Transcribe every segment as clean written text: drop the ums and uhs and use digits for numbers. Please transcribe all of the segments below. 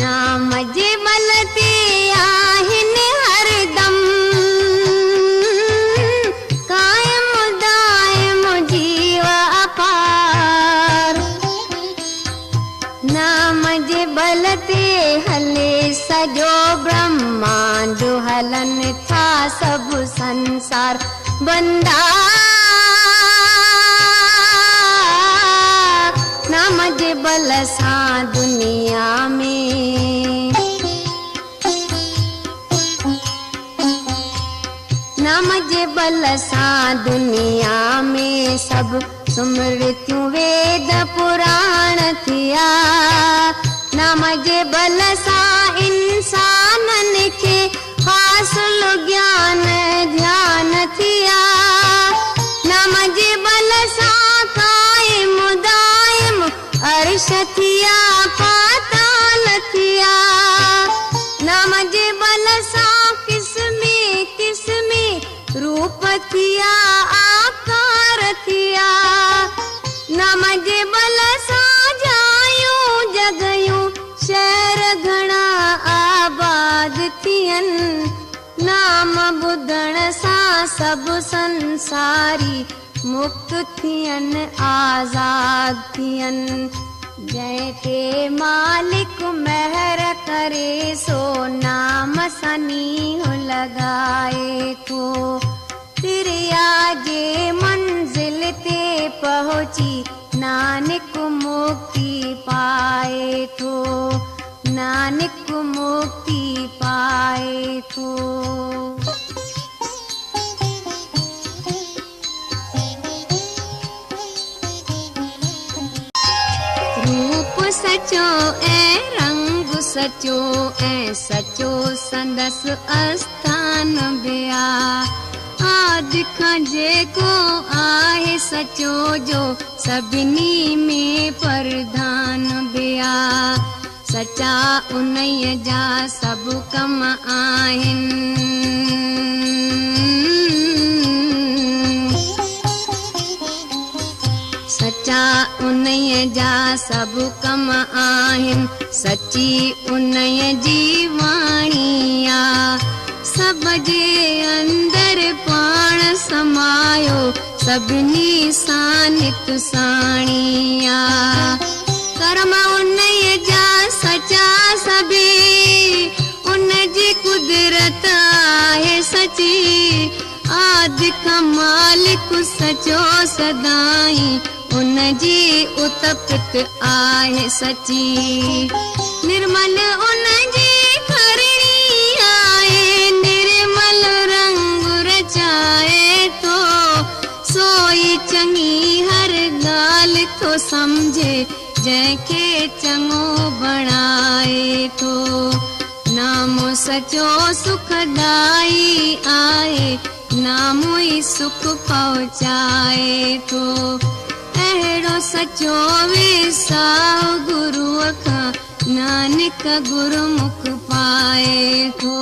नाम जे बल ते आहिनि हरदम कायम दायम जीव अपार। नाम जे बल ते हले सॼो ब्रह्मांड हलनि था सभु संसार बंदा। नाम जे बल सां दुनिया में नाम जे बल सां दुनिया में सभु स्मृतियूं वेद पुराण थिया। नाम जे बल सां इंसाननि खे हासिल ज्ञान ध्यान थिया। नाम जे बल सां कायम दायम अर्श थिया पाताल थिया। नाम जे बल सां किस्मे किस्मे रूप थिया आकार थिया। नाम जे बल सां जायूं जगयूं शहर घणा आबाद थियनि। नाम ॿुधण सां सभु संसारी मुक्त थियनि आज़ाद थियनि। जंहिं ते मालिक महर करे सो नाम सां नींहुं लॻाए थो। तिरिया जे मंज़िल ते पहुची नानक मुक्ति पाए थो। नानक मुक्ति पाए थो। रूप सचो ऐं रंग सचो ऐं सचो संदसि आस्थान ॿिया। आदि खां जेको आहे सचो जो सभिनी में प्रधान ॿिया। सचा उन्हीअ जा सभु कम आहिनि। सचा उन्हीअ जा सभु कम आहिनि। सची उन्हीअ जी वाणी आ। सब जे अंदर पाण समायो सभिनी सां नित साणी आ। कर्म उन्हीअ जा सचा सभी उन जी कुदरत आहे सची। आदि खां मालिक सचो सदाई उन जी उतपत आहे सची। निर्मल उन जी करणी आहे निर्मल रंग रचाए थो। सोई चङी हर ॻाल्हि थो सम्झे जंहिंखे चङो बणाए थो। नामो सचो सुखदाई आहे। नामो ई सुख पहुचाए थो। अहिड़ो सचो विसाहु गुरूअ खां नानक गुरुमुख पाए थो।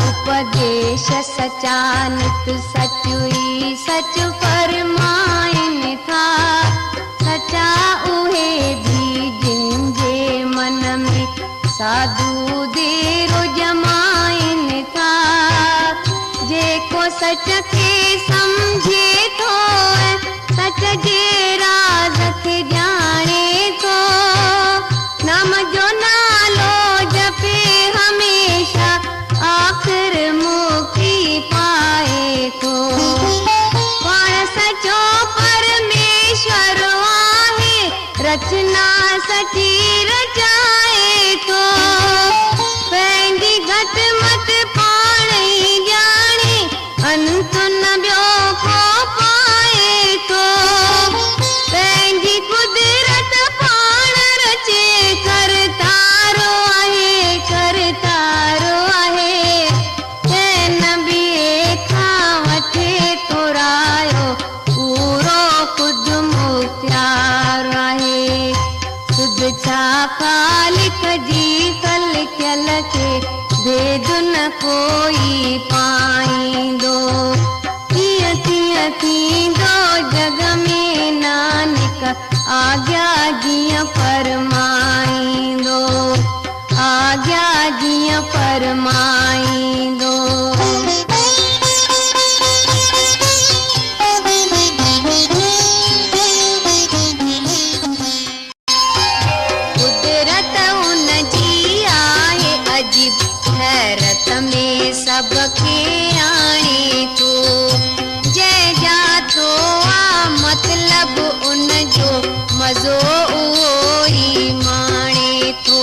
उपदेश सचा नित सचुई सच फरमाइनि था। सचा उहे भी जिन जे मन में साधु देरो जमाइनि था। जेको सच खे समझे थो सच जे राज खे ॼाणे थो। नाम जो नालो जपे हमेशा आखिर मुक्ति पाए थो। पाण सचो परमेश्वर आहे रचना सची रचाए थो। पंहिंजी घटि मत पाण ई ॼाणे अंत न ॿियो को पाए थो। पंहिंजी कुदरत पाण रचे करतारो आहे करतारो आहे। न ॿिए खां वठे थो रायो पूरो ख़ुदि मुख्तियार आहे। शुद्ध कोई पाईंदो। तीअं तीअं थींदो जग में नानक आज्ञा जीअं फरमाईंदो, आज्ञा जीअं फरमाईंदो। कुदरत उन जी आहे अजीब, हैरत में सबके आणे थो। जंहिंजा तो आ मतलब उन जो मज़ो उहो ई माणे थो।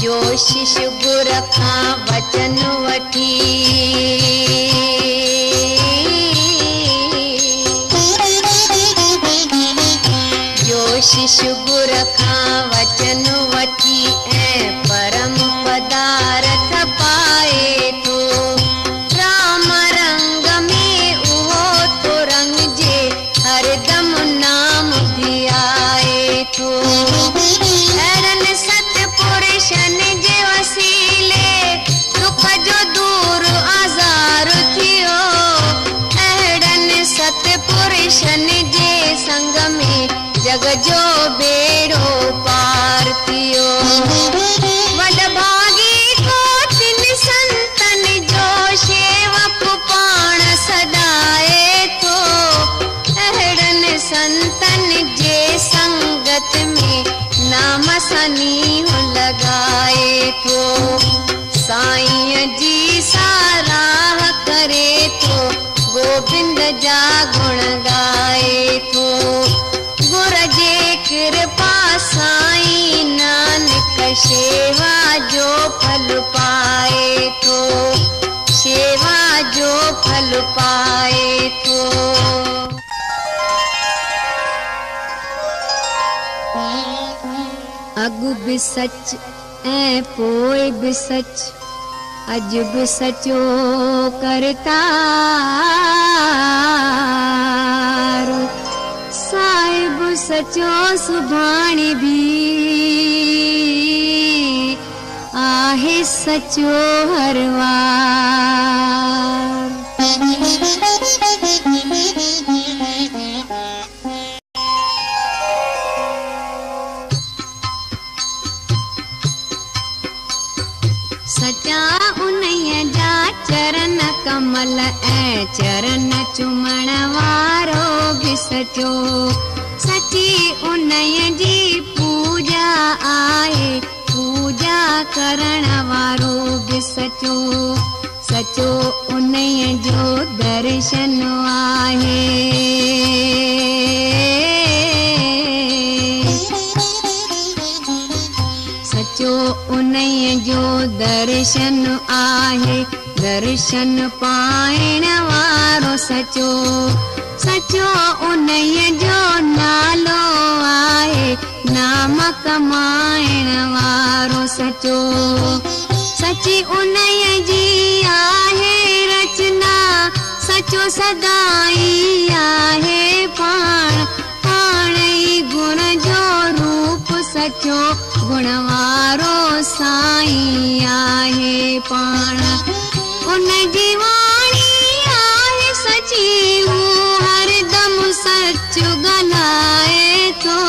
जो शिष्य गुर खां वचन वठी शिष्य गुर खां वचन वठी ऐं परम पदार्थ पाए थो। राम रंग में उहो तो रंगजे, हरदम नाम धियाए थो। अहिड़नि सतपुरुषनि जे वसीले दुख जो दूर आज़ार थियो। अहिड़नि सतपुरुषनि जे संग में जग जो बेड़ो पार थियो। वडभागी को तिन संतन जो शेवक पाण सदाए थो। अहिड़नि संतन जे संगत में नाम सनीह लॻाए थो। साईं जी साराह करे थो, गोबिंद जा गुण गाए थो। गुर जे कृपा साईं नानक शेवा जो फल पाए थो, शेवा जो फल पाए थो। अॻु बि सच ऐं पोइ बि सच, अॼु बि सचो करतार। साहिब सचो सुभाणे भी आहे सचो हर वार। सचा उन्हीअ जा चरण कमल ऐं चरण चुमण वारो भी सचो। सची उन्हीअ जी पूजा आहे, पूजा करण वारो भी सचो। सचो उन्हीअ जो दर्शन आहे। सचो उन्हीअ जो दर्शन आहे, दर्शन पाइण वारो सचो। सचो उन्हीअ जो नालो आहे, नाम कमाइण वारो सचो। सची उन्हीअ जी आहे रचना, सचो सदाई आहे पाण। पाण ई गुण जो रूप सचो, गुण वारो साईं आहे पाण। उन जी वाणी आहे सची, हू हरदम सच ॻाल्हाए थो।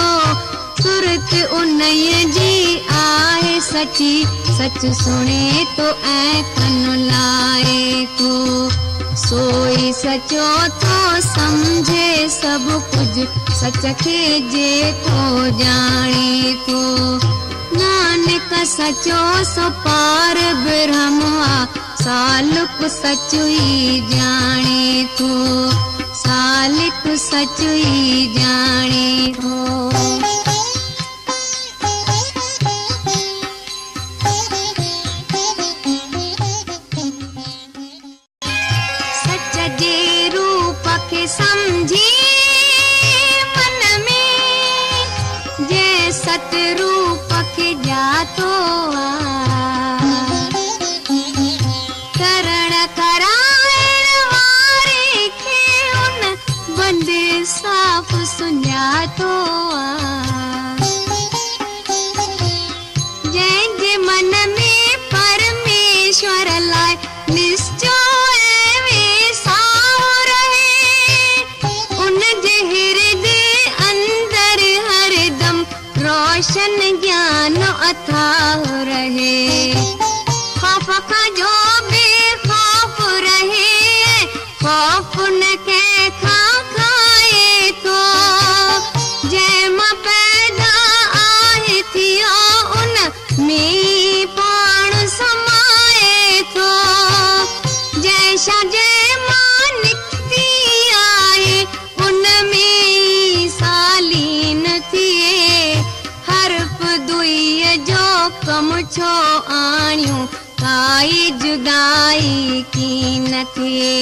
सुरत उन्हीअ जी आहे सची, सच सुणे थो ऐं कन लाए थो। सोई सचो थो सम्झे सभु कुझु, सच खे जेको ॼाणे थो। नानक सचो सो पार ब्रह्म आ, सालिक सचो ई ॼाणे थो, सालिक सचो ई ॼाणे थो। सच जे रूप खे समझी मन में, जे सतरूप खे जातो करण कराइण वारे खे उन बंदे साफ़ सुञातो। जंहिंजे मन में परमेश्वर लाइ छो आणियूं काई जुदाई की न थिए।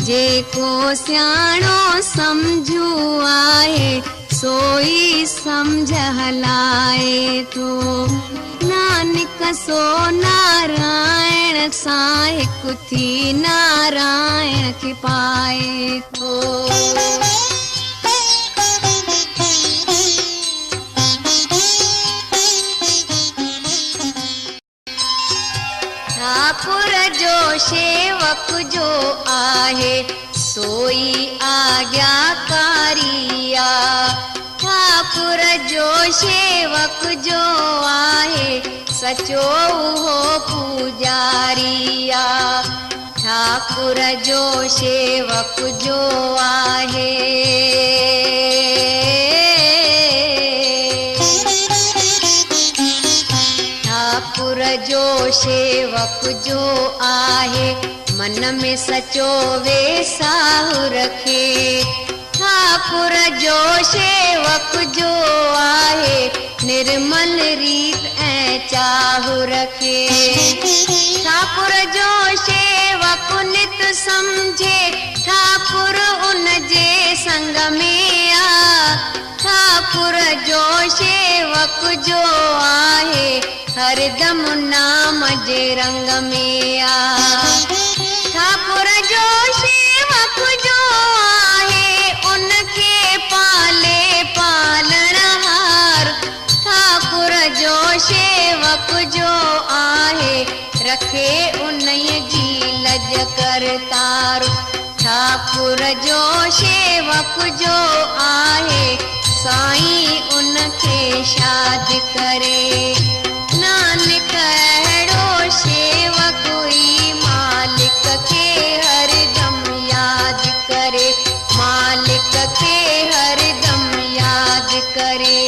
जेको सियाणो सम्झू आहे सोई समझ हलाए थो। नानक सो नारायण सां हिकु थी नारायण खे पाए थो। ठाकुर जो शेवक जो आहे सोई आज्ञाकारिया। ठाकुर जो शेवक जो आहे सचो उहो पूजारिया। ठाकुर जो शेवक जो आहे ठाकुर जो शेवक जो आहे मन में सचो वेसाहु रखे। ठाकुर जो शेवक जो आहे निर्मल रीत ऐं चाहु रखे। ठाकुर जो शेवक नित समझे ठाकुर उन जे संग में आ। ठाकुर जो शेवक जो आहे हरदम नाम जे रंग में आ। ठाकुर जो शेवक जो आहे उनखे पाले पालणहार। ठाकुर जो शेवक जो आहे रखे उन्हीअ जी लज करतार। ठाकुर जो शेवक जो आहे साईं उनखे शाद करे। नानक अहिड़ो शेवक ई मालिक खे हरदम याद करे। मालिक खे हरदम याद करे।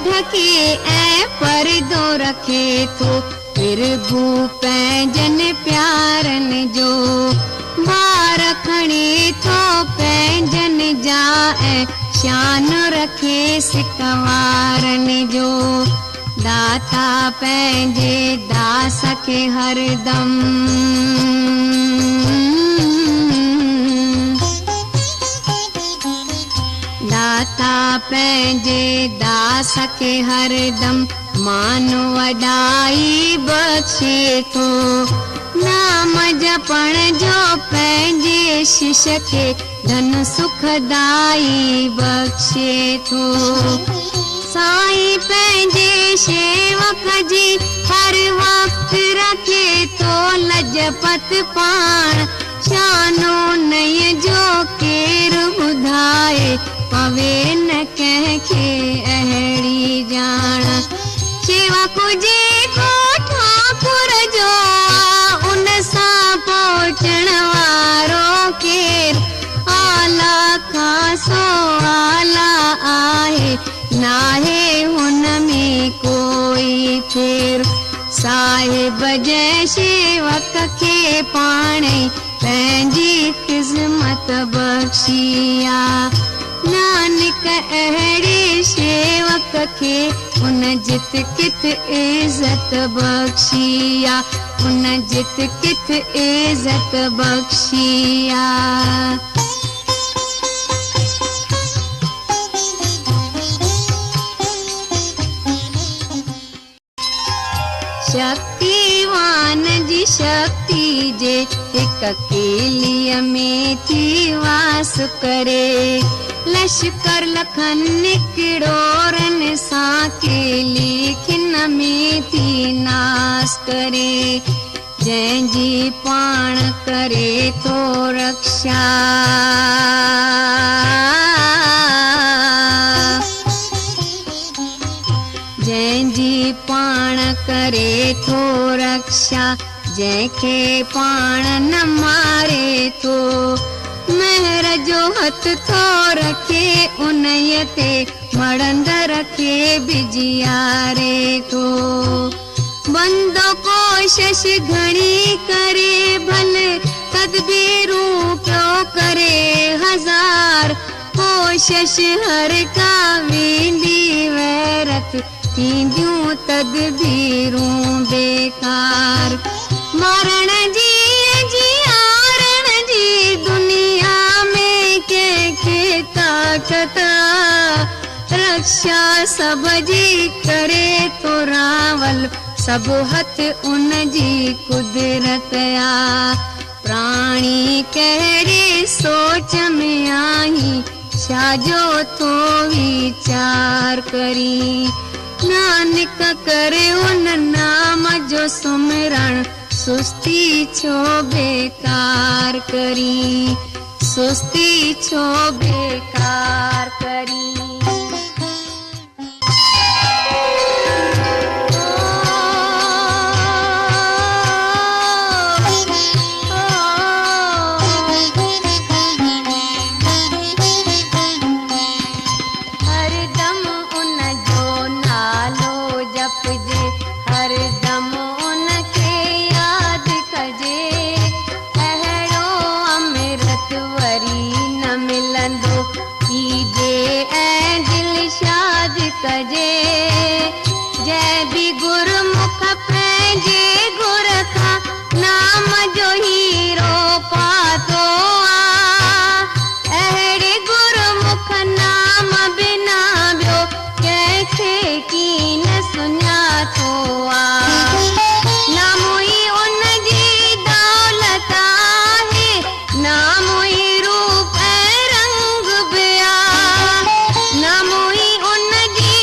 ढके ऐं परदो रखे थो फिर भू पंहिंजन प्यारनि जो भार खणे थो पंहिंजन जा ऐं शान रखे सिकवारनि जो। दाता पंहिंजे दास खे हरदम दाता पंहिंजे दास खे हरदम मान वॾाई बख़्शे थो। नाम जपण जो पंहिंजे शिष्य खे धन सुखदाई बख़्शे थो। साईं पंहिंजे शेवक जी हर वक़्तु रखे थो लजपत पाण। शानो नय जो केरु ॿुधाए पवे न कंहिंखे अहिड़ी ॼाण। शेवक जेको ठाकुर जो उन सां पहुचण वारो केरु आला खां सो आला आहे। नाहे हुन में कोई फेर। साहिब जंहिं शेवक खे पाणे पंहिंजी क़िस्मत बख़्शी आ। नानक अहिड़े शेवक खे उन जित किथ इज़त बख़्शी आ। उन जित किथ इज़त बख़्शी आ। शक्तिवान जी शक्ति जे हिक केलीअ में थी वास करे। लश्कर लखन किड़ोरनि सां केली खिन में थी नास करे। जंहिंजी पाण करे थो रक्षा जंहिंजी पाण करे थो रक्षा। जंहिंखे पाण न मारे थो महर जो हथ थो रखे उन्हीअ ते मड़ंदर खे बिजियारे थो। बंदो कोशिश घणी करे भले तदबीरूं पियो करे हज़ार, कोशिश हर का वेंदी वैरत, थींदियूं तदबीरूं बेकार। मारण जी जियारण जी दुनिया में कंहिंखे ताक़त, रक्षा सब जी करे तो रावल, सब हथ उन जी कुदरत आ। प्राणी कहिड़े सोच में आही, छाजो तो वीचार करी। नानक करे उन नाम जो सुमिरण, सुस्ती छो बेकार करी, सुस्ती छो बेकार करी। जय भी गुरमुख पंहिंजे गुर खां नाम जो हीरो पातो आ। अहिड़े गुरमुख नाम बिना ॿियो कंहिंखे की न सुञातो आ। नाम ई उन जी दौलत आहे, नाम ई रूप ऐं रंग बि आ, नाम ई उन जी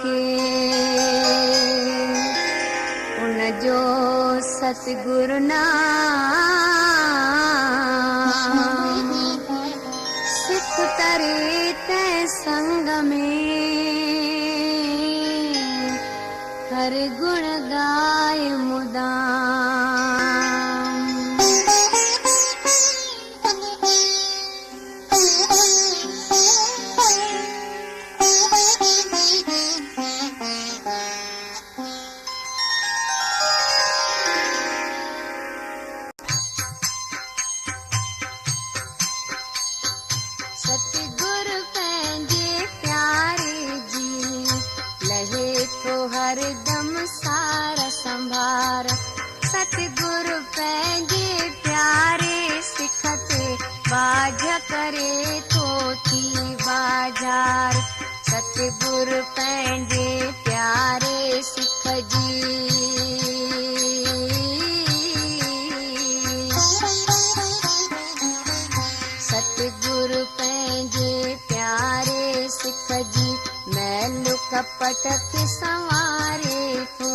के उन जो सतगुरु नाम सिख तरे ते संग में हर गुण गाय मुदाम। सतगुरु पंहिंजे प्यारे जी लहे तो हर दम सार संभार। सतगुरु पंहिंजे प्यारे सिख ते बाझ करे तो थी बाजार। सतगुरु पंहिंजे प्यारे सिख जी सतगुरु पंहिंजे प्यारे सिख जी मैल कपट खे संवारे थो।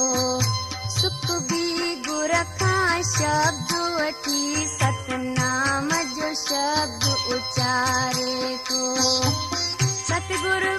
सुख बि गुर खां शब्द वठी सतनाम जो शब्द उचारे थो। सतगुरु